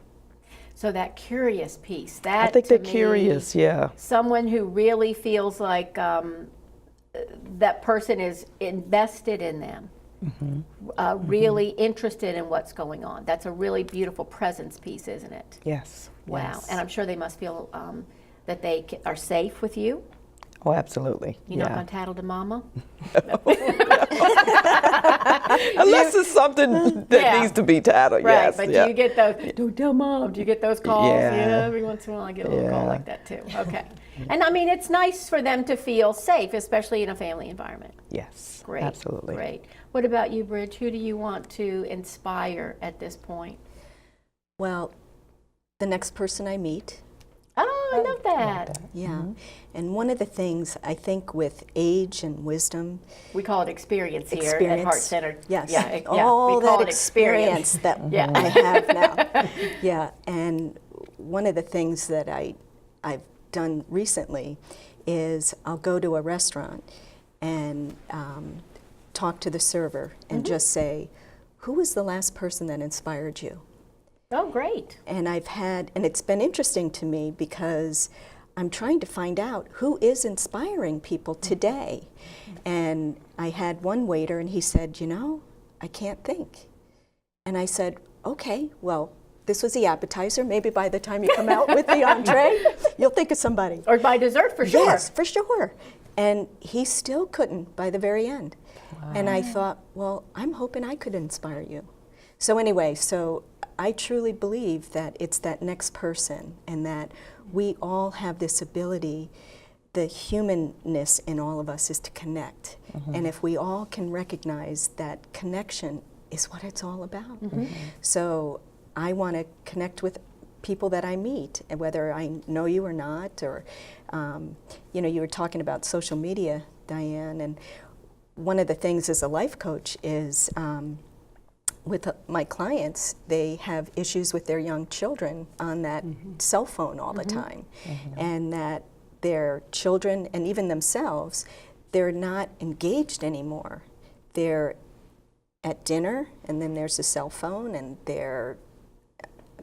So that curious piece, that I think to they're me, curious, yeah. Someone who really feels like that person is invested in them, really interested in what's going on. That's a really beautiful presence piece, isn't it? Yes. Wow. Yes. And I'm sure they must feel that they are safe with you. Oh, absolutely. You're not going to tattle to mama? Unless it's something that needs to be tattled, Right, yes. but yeah. do you get those, don't tell mom, do you get those calls? Yeah. Every once in a while I get a little call Yeah. like that too. Okay. And I mean, it's nice for them to feel safe, especially in a family environment. Yes, Great. absolutely. Great. What about you, Bridge? Who do you want to inspire at this point? Well, the next person I meet. Oh, I love that. Yeah. And one of the things I think with age and wisdom, We call it experience here at Experience. Heart Center. yes, Yeah, all we call that it experience that Yeah. I have now. Yeah, and one of the things that I've done recently is I'll go to a restaurant and talk to the server and just say, who was the last person that inspired you? Oh, great. And it's been interesting to me because I'm trying to find out who is inspiring people today. And I had one waiter and he said, I can't think. And I said, okay, well, this was the appetizer. Maybe by the time you come out with the entree, you'll think of somebody. Or by dessert, for sure. Yes, for sure. And he still couldn't by the very end. Wow. And I thought, well, I'm hoping I could inspire you. So anyway, I truly believe that it's that next person and that we all have this ability, the humanness in all of us is to connect. And if we all can recognize that connection is what it's all about. So I want to connect with people that I meet, and whether I know you or not, or, you were talking about social media, Diane, and one of the things as a life coach is with my clients, they have issues with their young children on that cell phone all the time, and that their children and even themselves, they're not engaged anymore. They're at dinner, and then there's a cell phone, and they're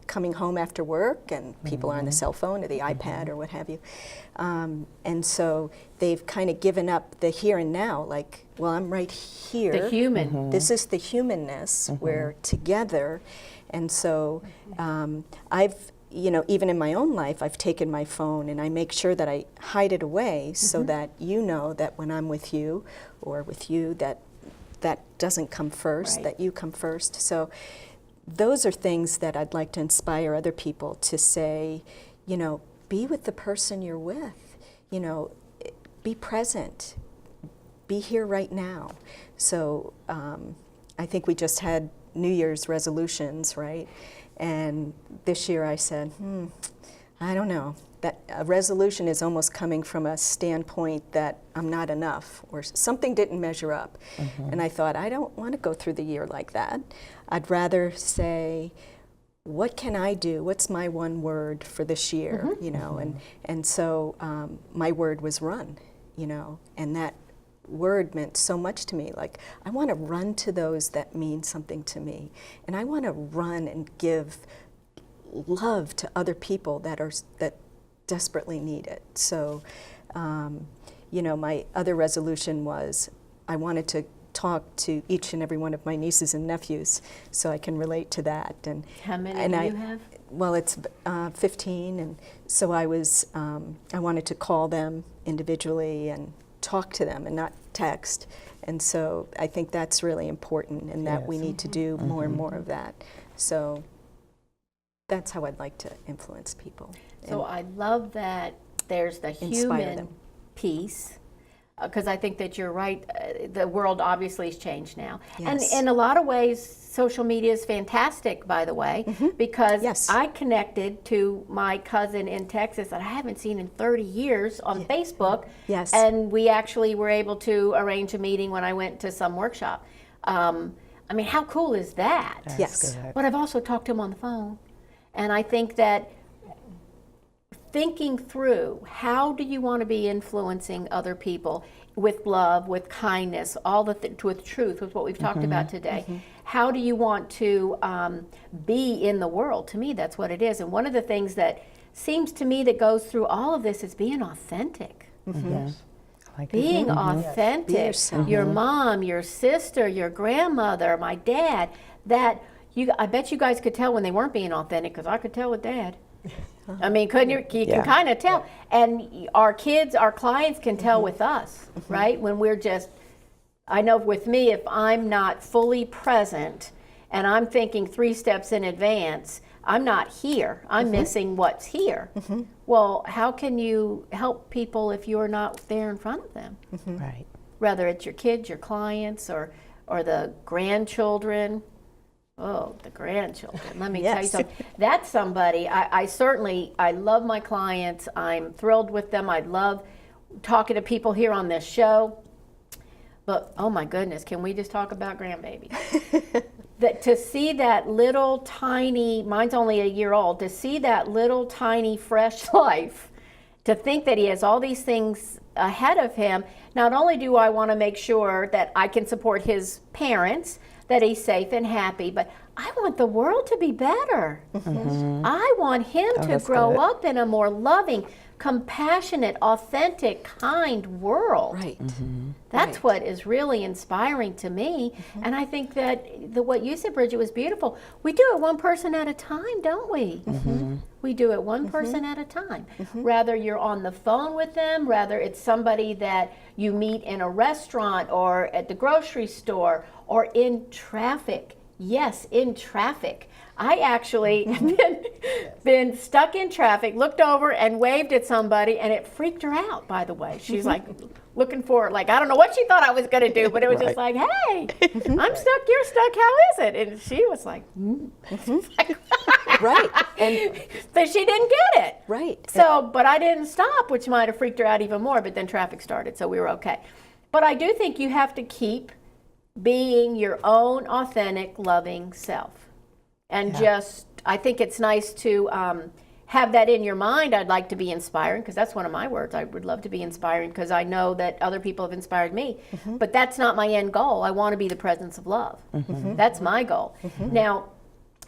coming home after work, and people are on the cell phone or the iPad or what have you. And so they've kind of given up the here and now, like, well, I'm right here. The human. This is the humanness. We're together. And so I've, you know, even in my own life, I've taken my phone and I make sure that I hide it away so that you know that when I'm with you or with you, that doesn't come first, Right. that you come first. So those are things that I'd like to inspire other people to say, you know, be with the person you're with, you know, be present, be here right now. So I think we just had New Year's resolutions, right? And this year I said, I don't know. That a resolution is almost coming from a standpoint that I'm not enough or something didn't measure up. And I thought, I don't want to go through the year like that. I'd rather say, what can I do? What's my one word for this year? You know, and so my word was run, you know, and that word meant so much to me. Like, I want to run to those that mean something to me. And I want to run and give love to other people that desperately need it. So, you know, my other resolution was I wanted to talk to each and every one of my nieces and nephews so I can relate to that. And How many and do you have? Well, it's 15, and so I wanted to call them individually and talk to them and not text. And so I think that's really important, and that we need to do more and more of that. So that's how I'd like to influence people. So I love that there's the Inspire human them. piece, because I think that you're right. The world obviously has changed now. And Yes. in a lot of ways, social media is fantastic, by the way, because Yes. I connected to my cousin in Texas that I haven't seen in 30 years on Facebook. Yes. And we actually were able to arrange a meeting when I went to some workshop. I mean, how cool is that? That's Yes. good. But I've also talked to him on the phone. And I think that thinking through how do you want to be influencing other people with love, with kindness, all with truth, with what we've talked about today. How do you want to be in the world? To me, that's what it is. And one of the things that seems to me that goes through all of this is being authentic. Yes. I like that. Being authentic. Be yourself. Your mom, your sister, your grandmother, my dad, that I bet you guys could tell when they weren't being authentic, because I could tell with Dad. I mean, couldn't you? You can kind of tell. And our kids, our clients can tell with us, right? When we're just, I know with me, if I'm not fully present and I'm thinking 3 steps in advance, I'm not here. I'm missing what's here. Well, how can you help people if you're not there in front of them? Right. Whether it's your kids, your clients, or the grandchildren. Oh, the grandchildren. Let me tell you Yes. something. That's somebody, I love my clients. I'm thrilled with them. I love talking to people here on this show. But, oh my goodness, can we just talk about grandbabies? That to see that little tiny, mine's only a year old, to see that little tiny fresh life, to think that he has all these things ahead of him. Not only do I want to make sure that I can support his parents, that he's safe and happy, but I want the world to be better. I want him to that's grow good. up in a more loving, compassionate, authentic, kind world. Right. That's what is really inspiring to me. And I think that what you said, Bridget, was beautiful. We do it one person at a time, don't we? We do it one person at a time. Rather you're on the phone with them, rather it's somebody that you meet in a restaurant or at the grocery store or in traffic. Yes, in traffic. I actually have been stuck in traffic, looked over and waved at somebody, and it freaked her out, by the way. She's like looking for, like, I don't know what she thought I was going to do, but it was just like, hey, I'm stuck, you're stuck, how is it? And she was like, Right. And but she didn't get it. right. So, but I didn't stop, which might have freaked her out even more, but then traffic started, so we were okay. But I do think you have to keep being your own authentic, loving self. And just, I think it's nice to have that in your mind. I'd like to be inspiring, because that's one of my words. I would love to be inspiring, because I know that other people have inspired me. But that's not my end goal. I want to be the presence of love. That's my goal. Now,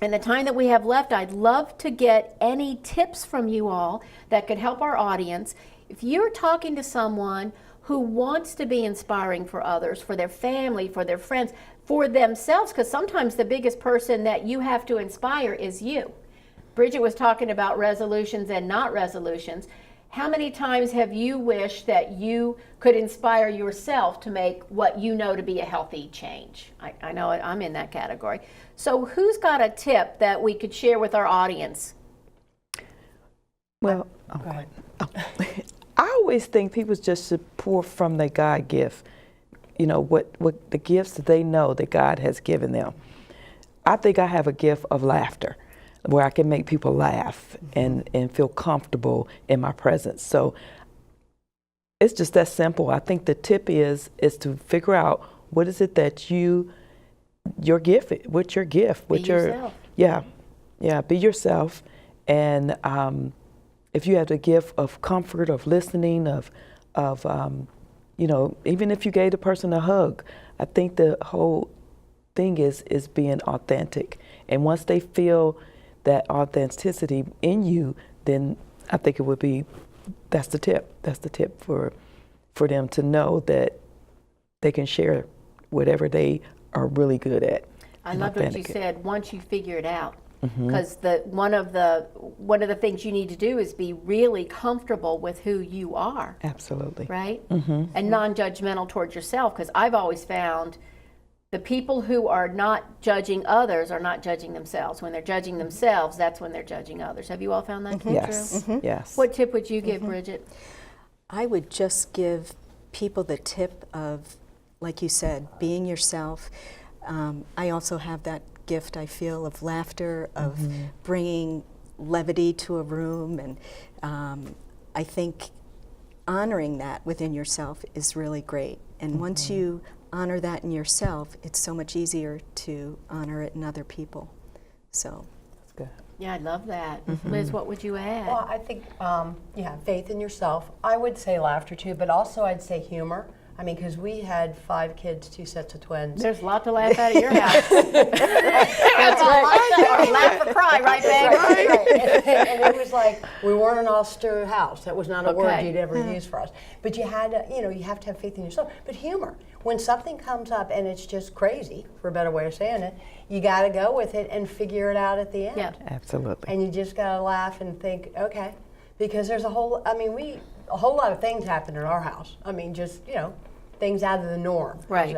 in the time that we have left, I'd love to get any tips from you all that could help our audience. If you're talking to someone who wants to be inspiring for others, for their family, for their friends, for themselves, because sometimes the biggest person that you have to inspire is you. Bridget was talking about resolutions and not resolutions. How many times have you wished that you could inspire yourself to make what you know to be a healthy change? I know I'm in that category. So who's got a tip that we could share with our audience? Well, Go ahead. I always think people just should pour from their God gift, you know, what the gifts that they know that God has given them. I think I have a gift of laughter, where I can make people laugh and feel comfortable in my presence. So it's just that simple. I think the tip is to figure out what is it that your gift, what's your gift, Be yourself. Be yourself. And if you have the gift of comfort, of listening, of you know, even if you gave the person a hug, I think the whole thing is being authentic. And once they feel that authenticity in you, then I think it would be, that's the tip. That's the tip for them to know that they can share whatever they are really good at. I loved what you said, once you figure it out. Because one of the things you need to do is be really comfortable with who you are. Absolutely. Right? And non-judgmental towards yourself, because I've always found the people who are not judging others are not judging themselves. When they're judging themselves, that's when they're judging others. Have you all found that to be Yes. true? Yes. What tip would you give, Bridget? I would just give people the tip of, like you said, being yourself. I also have that gift, I feel, of laughter, of bringing levity to a room, and I think honoring that within yourself is really great. And once you honor that in yourself, it's so much easier to honor it in other people. So That's good. Yeah, I love that. Liz, what would you add? Well, I think, faith in yourself. I would say laughter too, but also I'd say humor. I mean, because we had 5 kids, 2 sets of twins. There's a lot to laugh at your house. That's right. Or laugh or cry, right, babe? Right. And it was like, we weren't an all-star house. That was not a word Okay. you'd ever use for us. But you had to, you have to have faith in yourself. But humor. When something comes up and it's just crazy, for a better way of saying it, you got to go with it and figure it out at the end. Yeah. Absolutely. And you just got to laugh and think, okay. Because there's a whole lot of things happen in our house. I mean, just, things out of the norm. Right.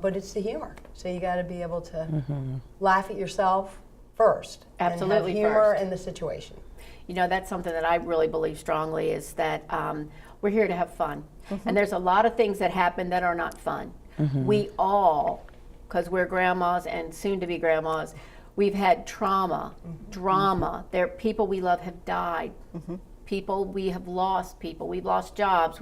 But it's the humor. So you got to be able to laugh at yourself first. Absolutely And have humor first. in the situation. That's something that I really believe strongly is that we're here to have fun. And there's a lot of things that happen that are not fun. We all, because we're grandmas and soon to be grandmas, we've had trauma, drama. There, people we love have died. People, we have lost people. We've lost jobs.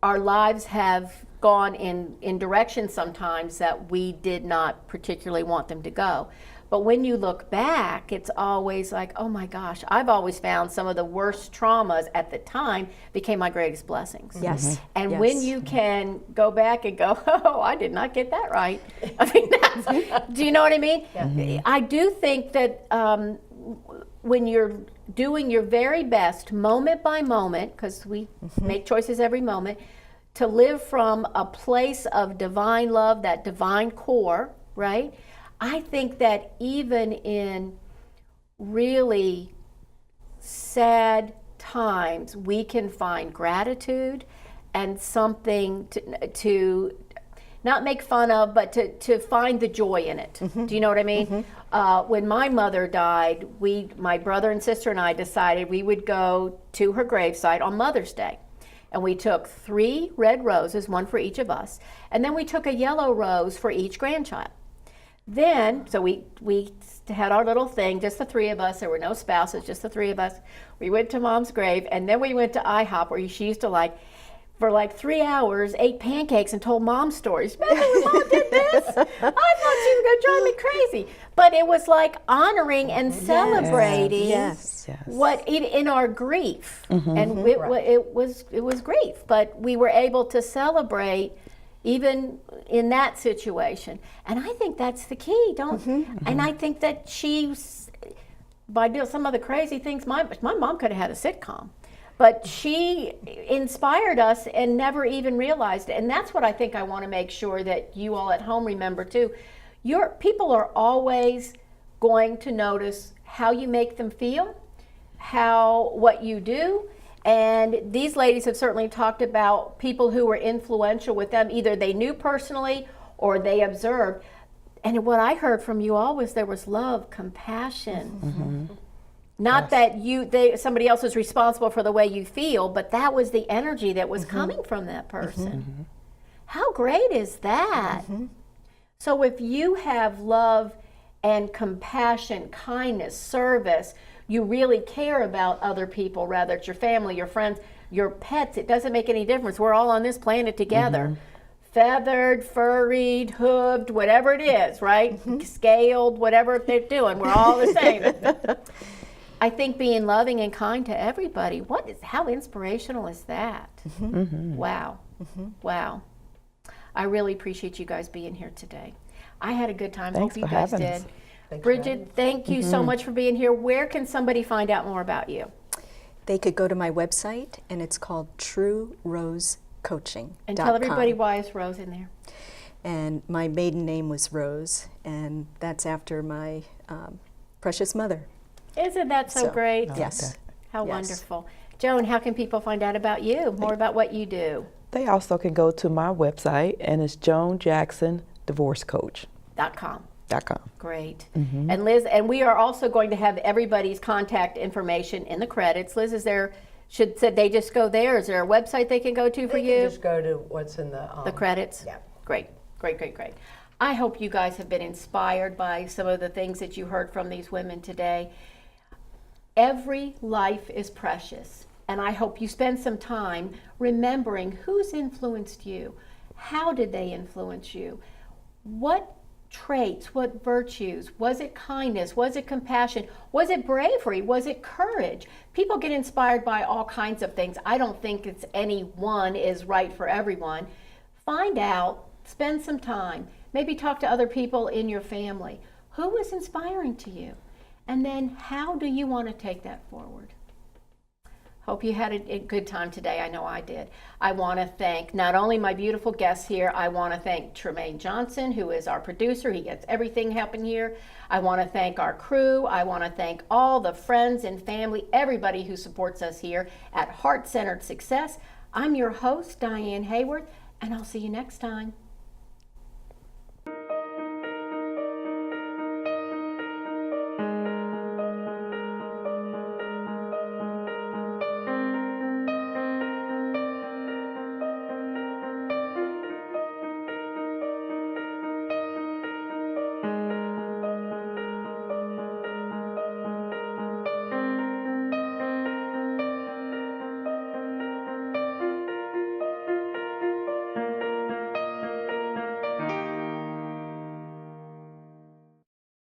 Our lives have gone in directions sometimes that we did not particularly want them to go. But when you look back, it's always like, oh my gosh, I've always found some of the worst traumas at the time became my greatest blessings. yes. And yes. when you can go back and go, oh, I did not get that right. I mean, do you know what I mean? Yeah. I do think that when you're doing your very best, moment by moment, because we make choices every moment, to live from a place of divine love, that divine core, right? I think that even in really sad times, we can find gratitude and something to not make fun of, but to find the joy in it. Do you know what I mean? When my mother died, my brother and sister and I decided we would go to her gravesite on Mother's Day. And we took 3 red roses, 1 for each of us, and then we took a yellow rose for each grandchild. Then, so we had our little thing, just the 3 of us. There were no spouses, just the 3 of us. We went to Mom's grave, and then we went to IHOP, where she used to for 3 hours, ate pancakes and told Mom stories. Remember when Mom did this? I thought she was going to drive me crazy. But it was like honoring and celebrating Yes. what in our grief. And it was grief, but we were able to celebrate even in that situation. And I think that's the key, and I think that she's, by doing some of the crazy things, my mom could have had a sitcom. But she inspired us and never even realized it. And that's what I think I want to make sure that you all at home remember too. Your people are always going to notice how you make them feel, what you do. And these ladies have certainly talked about people who were influential with them. Either they knew personally or they observed. And what I heard from you all was there was love, compassion. Not that somebody else is responsible for the way you feel, but that was the energy that was coming from that person. How great is that? So if you have love and compassion, kindness, service, you really care about other people, whether it's your family, your friends, your pets, it doesn't make any difference. We're all on this planet together. Feathered, furried, hooved, whatever it is, right? Scaled, whatever they're doing, we're all the same. I think being loving and kind to everybody, how inspirational is that? Wow. Wow. I really appreciate you guys being here today. I had a good time. Thanks Hope you for guys having did. us. Bridget, thank you so much for being here. Where can somebody find out more about you? They could go to my website, and it's called TrueRoseCoaching.com. And tell everybody why is Rose in there. And my maiden name was Rose, and that's after my precious mother. Isn't that so great? Yes. How Yes. wonderful. Joan, how can people find out about you, more about what you do? They also can go to my website, and it's JoanJacksonDivorceCoach.com. Great. And Liz, and we are also going to have everybody's contact information in the credits. Liz, should they just go there? Is there a website they can go to for They you? can just go to what's in the Credits? Yeah. Great. I hope you guys have been inspired by some of the things that you heard from these women today. Every life is precious, and I hope you spend some time remembering who's influenced you. How did they influence you? What traits, what virtues? Was it kindness? Was it compassion? Was it bravery? Was it courage? People get inspired by all kinds of things. I don't think it's any one is right for everyone. Find out, spend some time, maybe talk to other people in your family. Who was inspiring to you? And then how do you want to take that forward? Hope you had a good time today. I know I did. I want to thank not only my beautiful guests here, I want to thank Tremaine Johnson, who is our producer. He gets everything happen here. I want to thank our crew. I want to thank all the friends and family, everybody who supports us here at Heart Centered Success. I'm your host, Diane Haworth, and I'll see you next time.